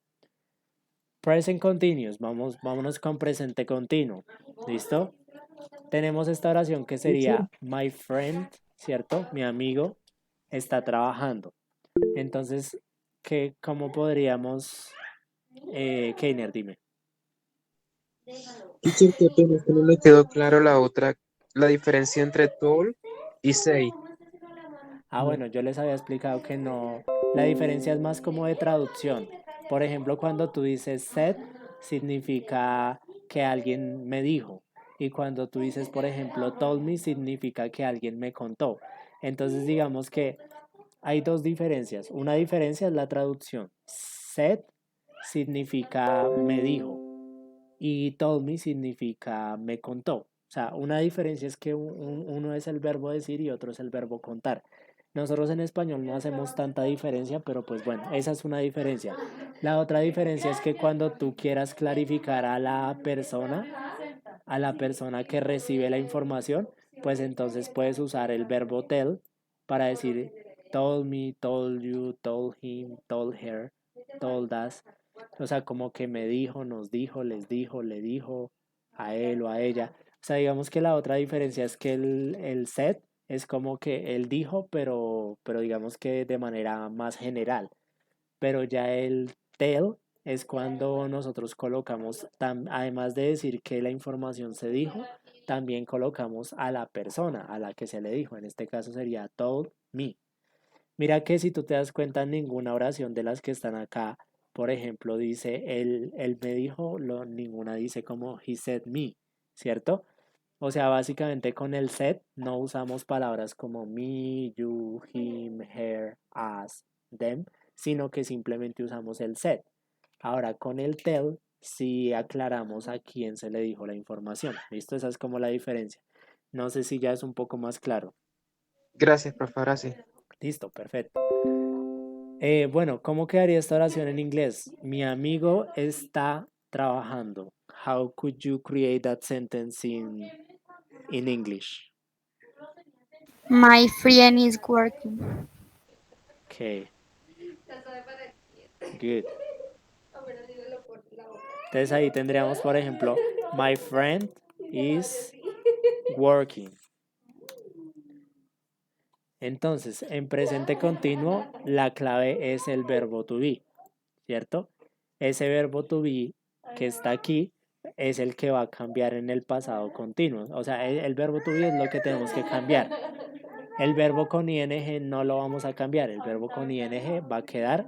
Present continuous, vámonos con presente continuo. ¿Listo? Tenemos esta oración que sería my friend, ¿cierto? Mi amigo está trabajando. Entonces, ¿cómo podríamos... Keiner, dime. Teacher, qué pena, es que no me quedó claro la diferencia entre told y say. Bueno, yo les había explicado que no. La diferencia es más como de traducción. Por ejemplo, cuando tú dices said, significa que alguien me dijo. Y cuando tú dices, por ejemplo, told me, significa que alguien me contó. Entonces, digamos que hay dos diferencias. Una diferencia es la traducción. Said significa me dijo y told me significa me contó. O sea, una diferencia es que uno es el verbo decir y otro es el verbo contar. Nosotros en español no hacemos tanta diferencia, pero pues bueno, esa es una diferencia. La otra diferencia es que cuando tú quieras clarificar a la persona que recibe la información, pues entonces puedes usar el verbo tell para decir told me, told you, told him, told her, told us. O sea, como que me dijo, nos dijo, les dijo, le dijo a él o a ella. O sea, digamos que la otra diferencia es que el said es como que él dijo, pero digamos que de manera más general. Pero ya el tell es cuando nosotros colocamos, además de decir que la información se dijo, también colocamos a la persona a la que se le dijo. En este caso sería told me. Mira que si tú te das cuenta, ninguna oración de las que están acá por ejemplo, dice, él me dijo, ninguna dice como he said me, ¿cierto? O sea, básicamente con el said no usamos palabras como me, you, him, her, us, them, sino que simplemente usamos el said. Ahora con el tell sí aclaramos a quién se le dijo la información. ¿Listo? Esa es como la diferencia. No sé si ya es un poco más claro. Gracias, profe, ahora sí. Listo, perfecto. Bueno, ¿cómo quedaría esta oración en inglés? Mi amigo está trabajando. How could you create that sentence in English? My friend is working. Okay, good. Entonces ahí tendríamos, por ejemplo, my friend is working. Entonces, en presente continuo, la clave es el verbo to be, ¿cierto? Ese verbo to be que está aquí es el que va a cambiar en el pasado continuo. O sea, el verbo to be es lo que tenemos que cambiar. El verbo con ing no lo vamos a cambiar. El verbo con ing va a quedar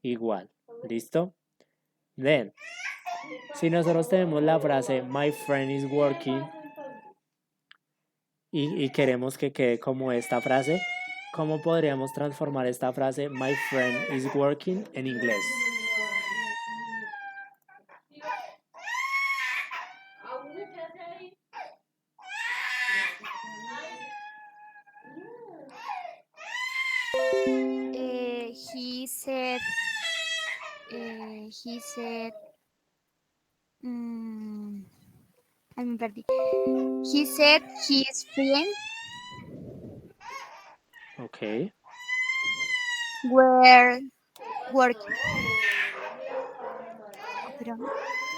igual. ¿Listo? Then, si nosotros tenemos la frase my friend is working y queremos que quede como esta frase, ¿cómo podríamos transformar esta frase my friend is working en inglés? He said, ay, me perdí. He said his friend Ok. were working. Pero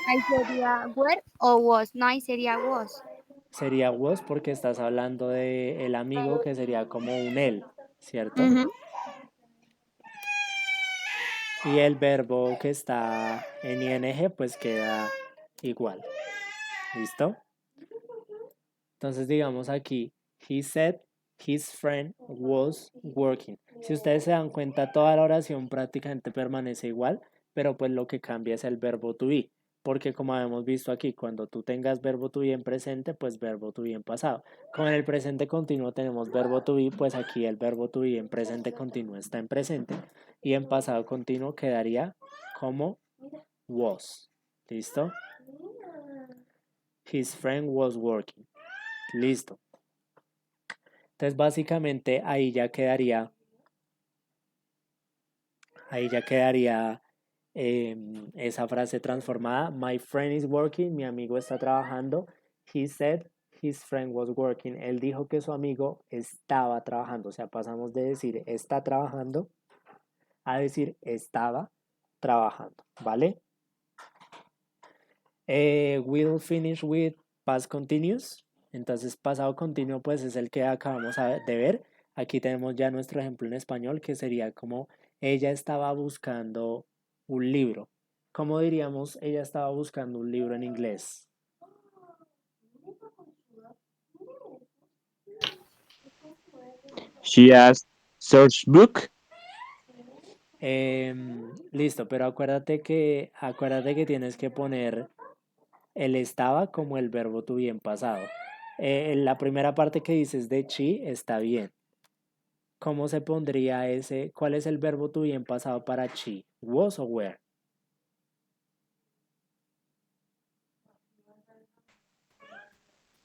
ahí sería were o was. No, ahí sería was. Sería was porque estás hablando de el amigo que sería como un él, ¿cierto? Ujú. Y el verbo que está en ing pues queda igual. ¿Listo? Entonces digamos aquí, he said his friend was working. Si ustedes se dan cuenta, toda la oración prácticamente permanece igual, pero pues lo que cambia es el verbo to be. Porque como hemos visto aquí, cuando tú tengas verbo to be en presente, pues verbo to be en pasado. Como en el presente continuo tenemos verbo to be, pues aquí el verbo to be en presente continuo está en presente y en pasado continuo quedaría como was. ¿Listo? His friend was working. Listo. Entonces básicamente ahí ya quedaría esa frase transformada. My friend is working, mi amigo está trabajando. He said his friend was working. Él dijo que su amigo estaba trabajando. O sea, pasamos de decir está trabajando a decir estaba trabajando, ¿vale? We'll finish with past continuous. Entonces, pasado continuo, pues es el que acabamos de ver. Aquí tenemos ya nuestro ejemplo en español, que sería como ella estaba buscando un libro. ¿Cómo diríamos ella estaba buscando un libro en inglés? She asked search book. Listo, pero acuérdate que tienes que poner el estaba como el verbo to be en pasado. La primera parte que dices de she está bien. ¿Cómo se pondría ese? ¿Cuál es el verbo to be en pasado para she? ¿Was o were?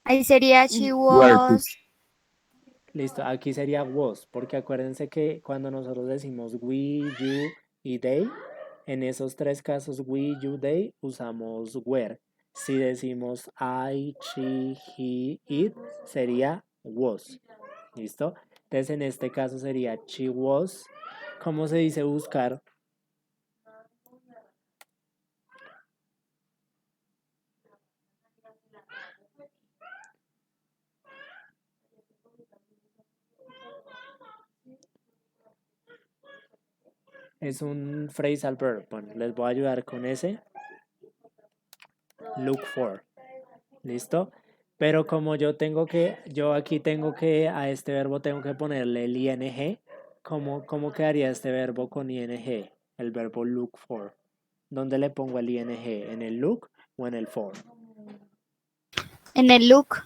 Ahí sería she Where to was. Listo, aquí sería was, porque acuérdense que cuando nosotros decimos we, you y they, en esos tres casos we, you, they, usamos were. Si decimos I, she, he, it, sería was. ¿Listo? Entonces en este caso sería she was. ¿Cómo se dice buscar? Es un phrasal verb. Bueno, les voy a ayudar con ese. Look for. ¿Listo? Pero como yo aquí tengo que, a este verbo tengo que ponerle el ing, ¿cómo quedaría este verbo con ing? el verbo look for. ¿Dónde le pongo el ing? ¿En el look o en el for? En el look.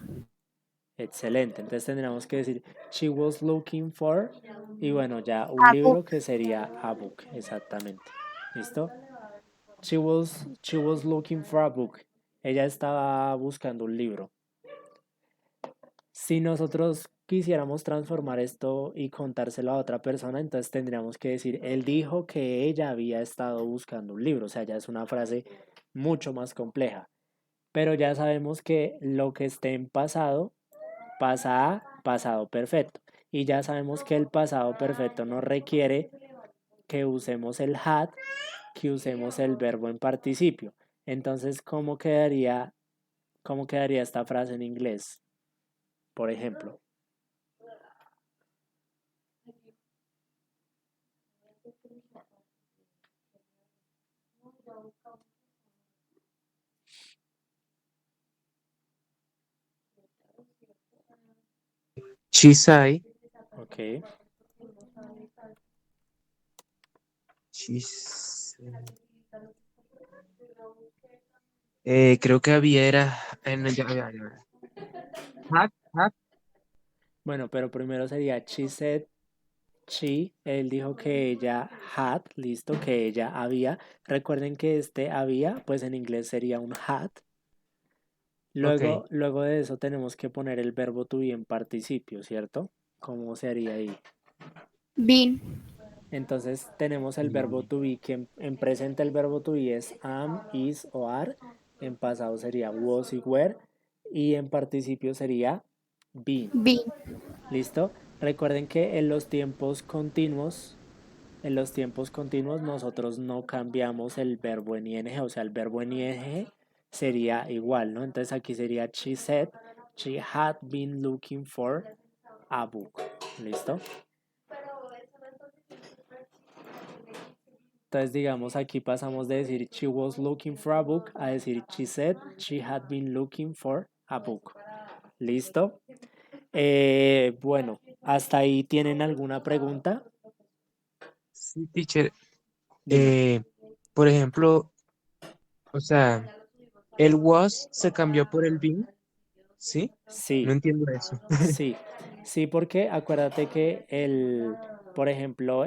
Excelente. Entonces tendríamos que decir she was looking for y bueno, ya un A libro book. que sería a book, exactamente. ¿Listo? She was looking for a book. Ella estaba buscando un libro. Si nosotros quisiéramos transformar esto y contárselo a otra persona, entonces tendríamos que decir, él dijo que ella había estado buscando un libro. O sea, ya es una frase mucho más compleja. Pero ya sabemos que lo que esté en pasado pasa a pasado perfecto. Y ya sabemos que el pasado perfecto nos requiere que usemos el had, que usemos el verbo en participio. Entonces, cómo quedaría esta frase en inglés? Por ejemplo, Chisai. ok. Creo que había era. No, ya. Hat. Bueno, pero primero sería she said she, él dijo que ella had, listo, que ella había. Recuerden que este había, pues en inglés sería un had. Ok. Luego de eso tenemos que poner el verbo to be en participio, ¿cierto? ¿Cómo se haría ahí? Been. Entonces tenemos el verbo to be, que en presente el verbo to be es am, is o are. En pasado sería was y were. Y en participio sería been. Been. ¿Listo? Recuerden que en los tiempos continuos nosotros no cambiamos el verbo en ing, o sea, el verbo en ing sería igual, ¿no? Entonces aquí sería she said she had been looking for a book. ¿Listo? Entonces, digamos, aquí pasamos de decir she was looking for a book a decir she said she had been looking for a book. ¿Listo? Bueno, ¿hasta ahí tienen alguna pregunta? Sí, teacher. Dime. Por ejemplo, o sea, el was se cambió por el been, ¿sí? No Sí, entiendo eso. sí, sí, porque acuérdate que por ejemplo,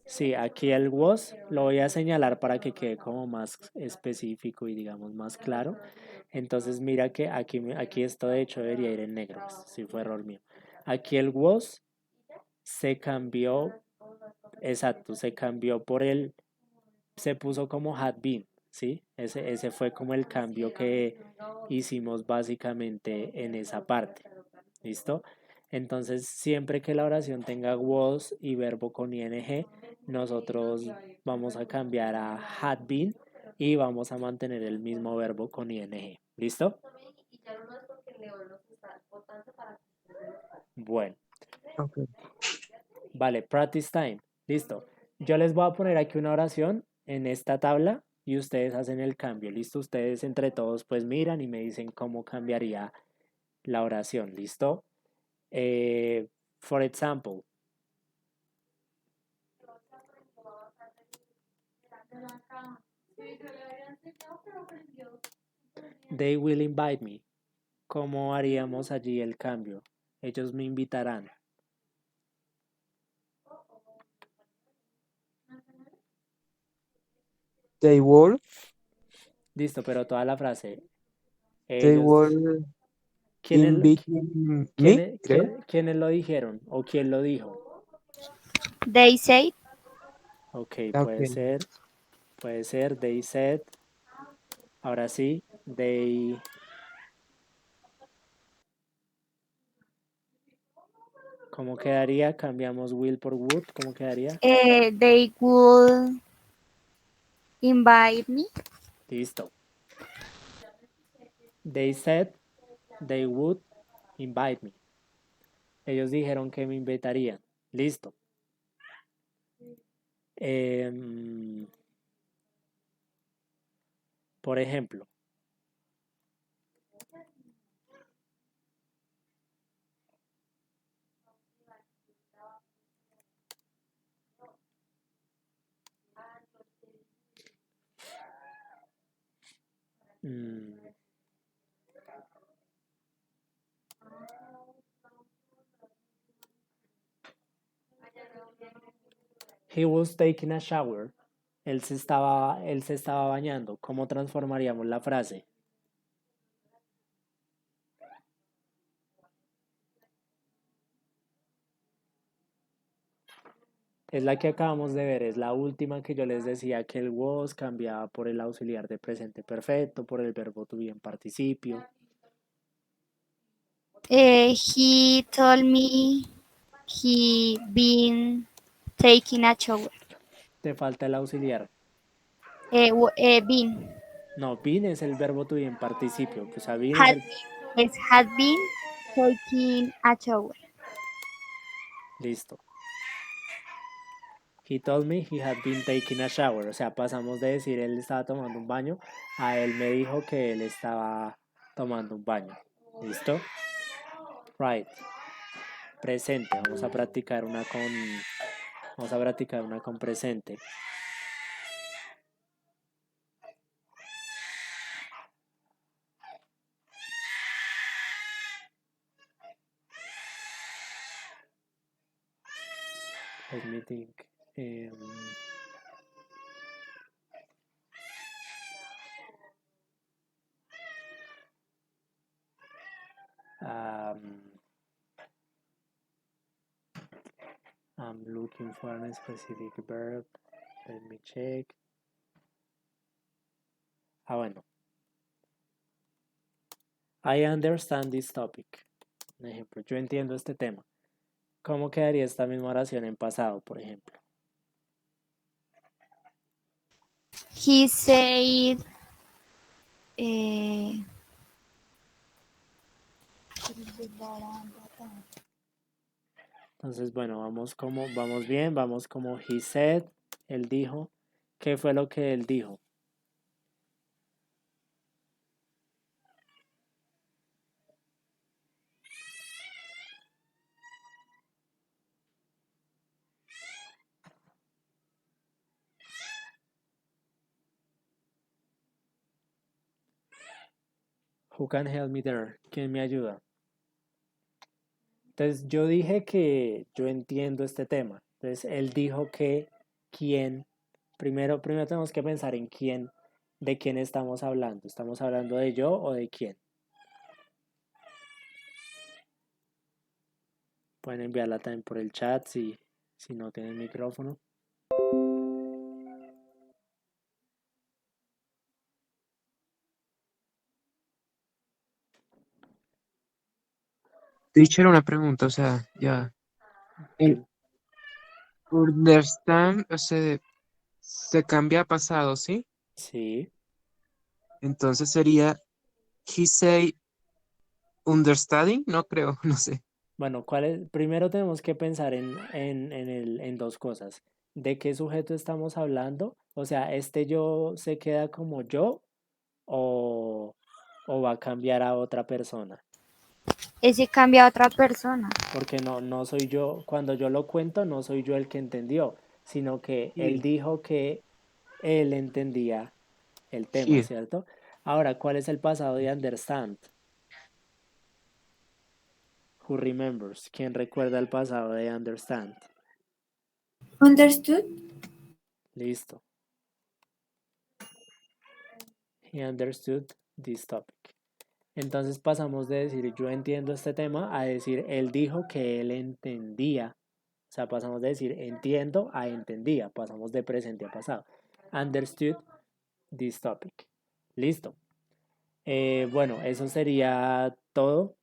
sí, aquí el was lo voy a señalar para que quede como más específico y digamos más claro. Entonces mira que aquí esto de hecho debería ir en negro, si fue error mío. Aquí el was se cambió, exacto, se cambió se puso como had been, ¿sí? Ese fue como el cambio que hicimos básicamente en esa parte, ¿listo? Entonces, siempre que la oración tenga was y verbo con ing, nosotros vamos a cambiar a had been y vamos a mantener el mismo verbo con ing, ¿listo? Bueno, Ok. vale, practice time, listo. Yo les voy a poner aquí una oración en esta tabla y ustedes hacen el cambio, ¿listo? Ustedes entre todos pues miran y me dicen cómo cambiaría la oración, ¿listo? For example, they will invite me. ¿Cómo haríamos allí el cambio? Ellos me invitarán. They will, Listo, pero toda la frase. they Ellos. will ¿Quiénes, invite me, creo. quiénes lo dijeron? ¿O quién lo dijo? They say. Ok, Ok. puede ser, they said. Ahora sí, they. ¿Cómo quedaría? Cambiamos will por would. ¿Cómo quedaría? They will invite me. Listo. They said they would invite me. Ellos dijeron que me invitarían. Listo. Por ejemplo, Mm, He was taking a shower. Él se estaba bañando. ¿Cómo transformaríamos la frase? Es la que acabamos de ver, es la última que yo les decía que el was cambiaba por el auxiliar de presente perfecto, por el verbo to be en participio. He told me he been taking a shower. Te falta el auxiliar. Been. No, been es el verbo to be en participio. O sea, been es Had, el... had been taking a shower. Listo. He told me he had been taking a shower. O sea, pasamos de decir él estaba tomando un baño a él me dijo que él estaba tomando un baño. ¿Listo? Right. Presente. Vamos a practicar una con presente. Let me think. Um, I'm looking for a specific verb. Let me check. Bueno. I understand this topic. Un ejemplo, yo entiendo este tema. ¿Cómo quedaría esta misma oración en pasado, por ejemplo? He said, eh, Entonces, bueno, vamos bien, vamos como he said, él dijo. ¿Qué fue lo que él dijo? Who can help me there? ¿Quién me ayuda? Entonces, yo dije que yo entiendo este tema. Entonces, él dijo que quién. Primero tenemos que pensar en quién, de quién estamos hablando. ¿Estamos hablando de yo o de quién? Pueden enviarla también por el chat si no tienen micrófono. Teacher, una pregunta, o sea, ya. El understand, o sea, se cambia a pasado, ¿sí? Sí. Entonces sería he say understanding, no creo, no sé. Bueno, primero tenemos que pensar en dos cosas. ¿De qué sujeto estamos hablando? O sea, ¿este yo se queda como yo o, o va a cambiar a otra persona? ese cambia a otra persona. Porque no soy yo, cuando yo lo cuento, no soy yo el que entendió, sino que él Sí. dijo que él entendía el tema, Here. ¿cierto? Ahora, ¿cuál es el pasado de understand? Who remembers? ¿Quién recuerda el pasado de understand? Understood? Listo. He understood this topic. Entonces pasamos de decir yo entiendo este tema a decir él dijo que él entendía. O sea, pasamos de decir entiendo a entendía. Pasamos de presente a pasado. Understood this topic. Listo. Bueno, eso sería todo.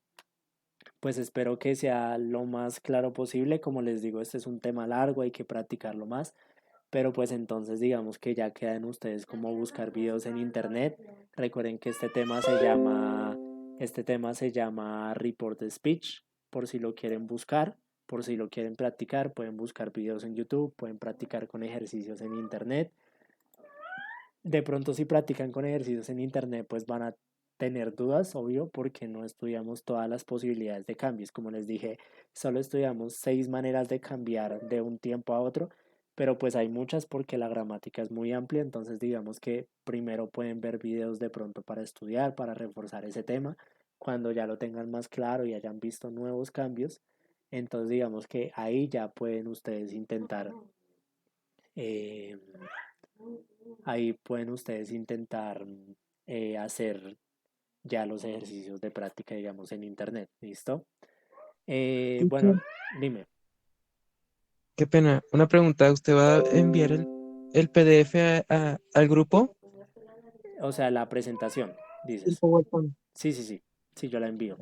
Pues espero que sea lo más claro posible. Como les digo, este es un tema largo, hay que practicarlo más. Pero pues entonces digamos que ya queda en ustedes como buscar videos en internet. Recuerden que este tema se llama Report Speech, por si lo quieren buscar, por si lo quieren practicar, pueden buscar videos en YouTube, pueden practicar con ejercicios en internet. De pronto si practican con ejercicios en internet, pues van a tener dudas, obvio, porque no estudiamos todas las posibilidades de cambios. Como les dije, solo estudiamos 6 maneras de cambiar de un tiempo a otro, pero pues hay muchas porque la gramática es muy amplia, entonces digamos que primero pueden ver videos de pronto para estudiar, para reforzar ese tema, cuando ya lo tengan más claro y hayan visto nuevos cambios, entonces digamos que ahí ya pueden ustedes intentar, eh, ahí pueden ustedes intentar hacer ya los ejercicios de práctica, digamos, en internet, ¿listo? Bueno, Teacher, dime. qué pena. Una pregunta, ¿usted va a enviar el PDF al grupo? O sea, la presentación, El dices. PowerPoint. Sí, sí, sí. Sí, yo la envío.